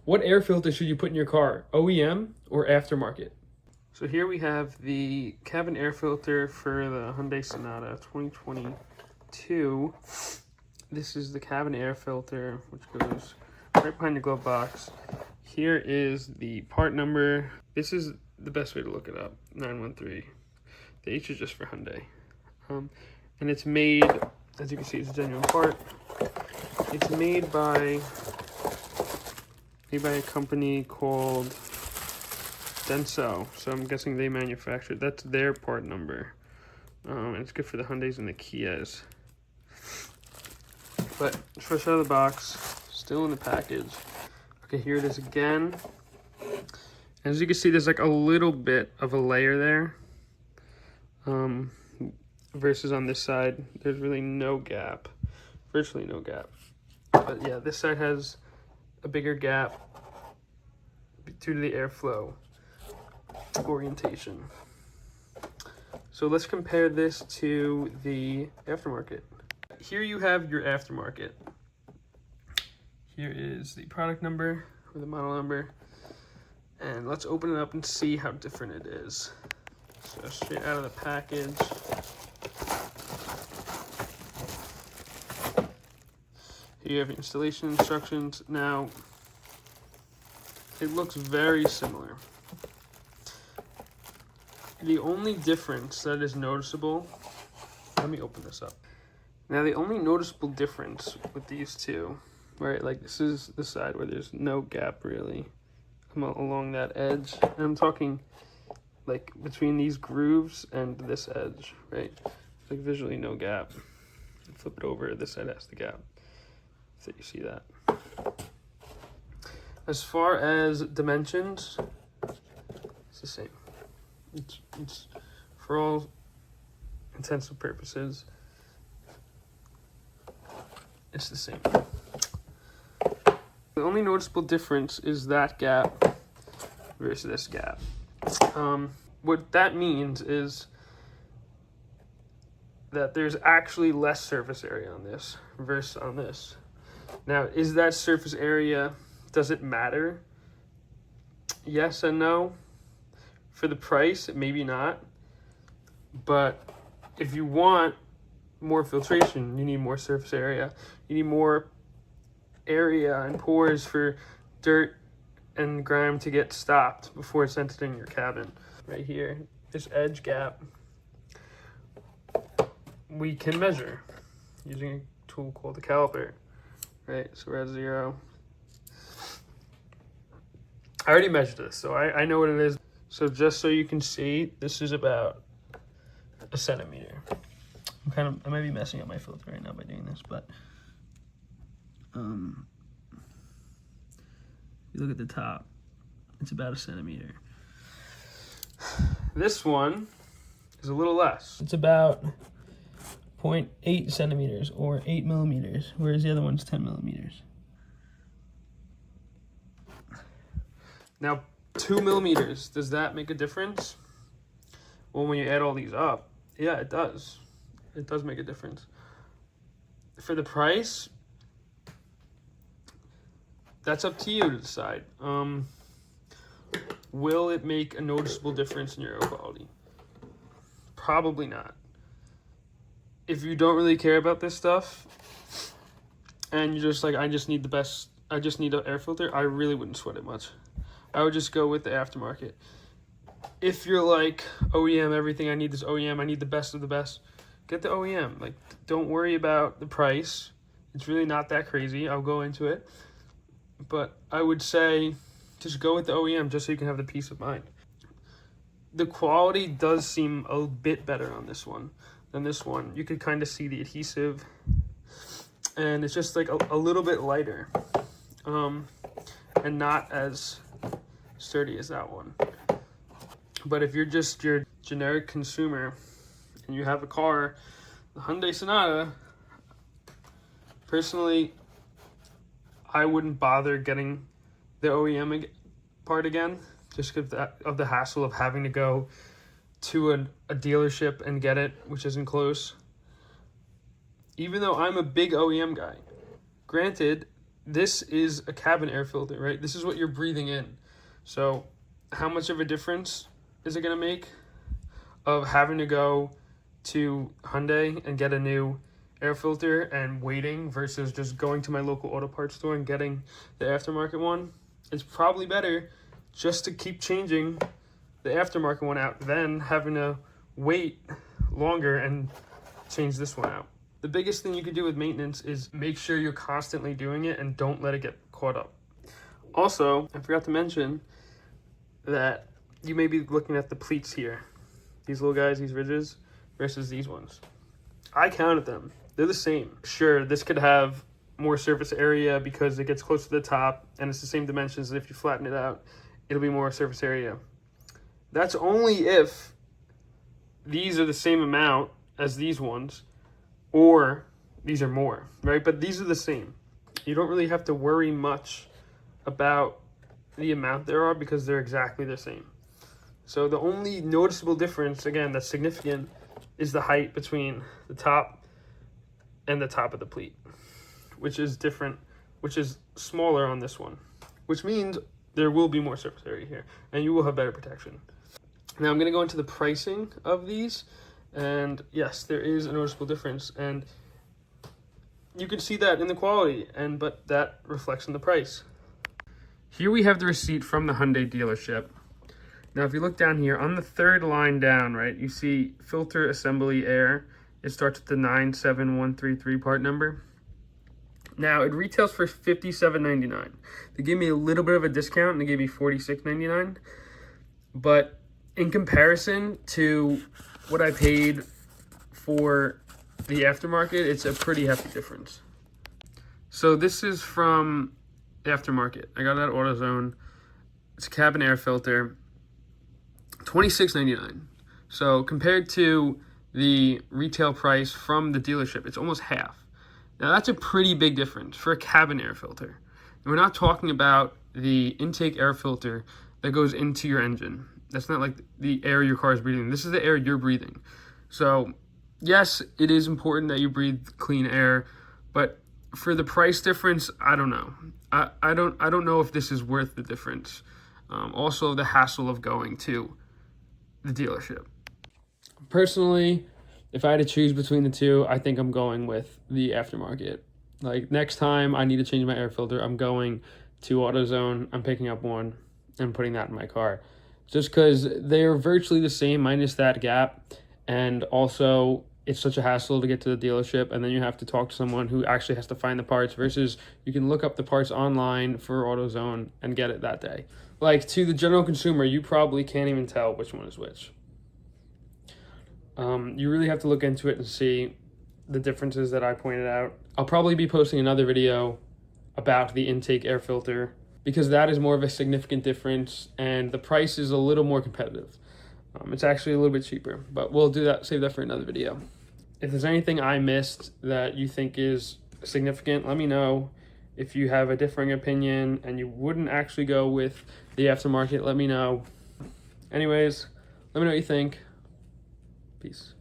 What air filter should you put in your car, OEM or aftermarket? So here we have the cabin air filter for the Hyundai Sonata 2022. This is the cabin air filter, which goes right behind the glove box. Here is the part number. This is the best way to look it up, 913. The H is just for Hyundai. And it's made, as you can see, it's a genuine part. It's made by a company called Denso. So I'm guessing they manufacture it. That's their part number. And it's good for the Hyundais and the Kias. But fresh out of the box, still in the package. Okay, here it is again. As you can see, there's like a little bit of a layer there. Versus on this side, there's really no gap. Virtually no gap. But yeah, this side has a bigger gap due to the airflow orientation. So let's compare this to the aftermarket. Here you have your aftermarket. Here is the product number or the model number. And let's open it up and see how different it is. So straight out of the package. Here you have your installation instructions. Now, it looks very similar. The only difference that is noticeable, let me open this up. Now, the only noticeable difference with these two, right, like this is the side where there's no gap really along that edge. And I'm talking like between these grooves and this edge, right? Like visually no gap. Flip it over, this side has the gap. So you see that. As far as dimensions, it's the same. It's for all intents and purposes, it's the same. The only noticeable difference is that gap versus this gap. What that means is that there's actually less surface area on this versus on this. Now, is that surface area, does it matter? Yes and no. For the price, maybe not. But if you want more filtration, you need more surface area. You need more area and pores for dirt and grime to get stopped before it's entering your cabin. Right here, this edge gap, we can measure using a tool called the caliper. Right, so we're at 0. I already measured this, so I know what it is. So just so you can see, this is about a centimeter. I might be messing up my filter right now by doing this, but you look at the top, it's about a centimeter. This one is a little less. It's about 0.8 centimeters or 8 millimeters, whereas the other one's 10 millimeters. Now, 2 millimeters, does that make a difference? Well, when you add all these up, yeah, it does. It does make a difference. For the price, that's up to you to decide. Will it make a noticeable difference in your air quality? Probably not. If you don't really care about this stuff and you're just like, I just need an air filter, I really wouldn't sweat it much. I would just go with the aftermarket. If you're like, OEM, everything, I need this OEM, I need the best of the best, get the OEM. Like, don't worry about the price. It's really not that crazy. I'll go into it. But I would say just go with the OEM just so you can have the peace of mind. The quality does seem a bit better on this one than this one. You could kind of see the adhesive, and it's just like a little bit lighter, and not as sturdy as that one. But if you're just your generic consumer and you have a car, the Hyundai Sonata, personally, I wouldn't bother getting the OEM part again, just because of the hassle of having to go to a dealership and get it, which isn't close. Even though I'm a big OEM guy, granted, this is a cabin air filter, right? This is what you're breathing in. So how much of a difference is it going to make of having to go to Hyundai and get a new air filter and waiting versus just going to my local auto parts store and getting the aftermarket one? It's probably better just to keep changing the aftermarket one out than having to wait longer and change this one out. The biggest thing you could do with maintenance is make sure you're constantly doing it and don't let it get caught up. Also, I forgot to mention that you may be looking at the pleats here. These little guys, these ridges, versus these ones. I counted them. They're the same. Sure, this could have more surface area because it gets close to the top and it's the same dimensions, and if you flatten it out, it'll be more surface area. That's only if these are the same amount as these ones, or these are more, right? But these are the same. You don't really have to worry much about the amount there are because they're exactly the same. So the only noticeable difference, again, that's significant, is the height between the top and the top of the pleat, which is different, which is smaller on this one, which means there will be more surface area here and you will have better protection. Now I'm going to go into the pricing of these, and yes, there is a noticeable difference, and you can see that in the quality, but that reflects in the price. Here we have the receipt from the Hyundai dealership. Now if you look down here on the third line down, right, you see filter assembly air. It starts with the 97133 part number. Now it retails for $57.99. They gave me a little bit of a discount and they gave me $46.99, but in comparison to what I paid for the aftermarket, it's a pretty hefty difference. So this is from the aftermarket. I got it at AutoZone. It's a cabin air filter, $26.99. So compared to the retail price from the dealership, it's almost half. Now that's a pretty big difference for a cabin air filter. And we're not talking about the intake air filter that goes into your engine. That's not like the air your car is breathing. This is the air you're breathing. So yes, it is important that you breathe clean air, but for the price difference, I don't know. I don't know if this is worth the difference. Also, the hassle of going to the dealership. Personally, if I had to choose between the two, I think I'm going with the aftermarket. Like next time I need to change my air filter, I'm going to AutoZone. I'm picking up one and putting that in my car. Just because they're virtually the same minus that gap, and also it's such a hassle to get to the dealership, and then you have to talk to someone who actually has to find the parts versus you can look up the parts online for AutoZone and get it that day. Like to the general consumer, you probably can't even tell which one is which. You really have to look into it and see the differences that I pointed out. I'll probably be posting another video about the intake air filter because that is more of a significant difference and the price is a little more competitive. It's actually a little bit cheaper, but we'll do that, save that for another video. If there's anything I missed that you think is significant, let me know. If you have a differing opinion and you wouldn't actually go with the aftermarket, let me know. Anyways, let me know what you think. Peace.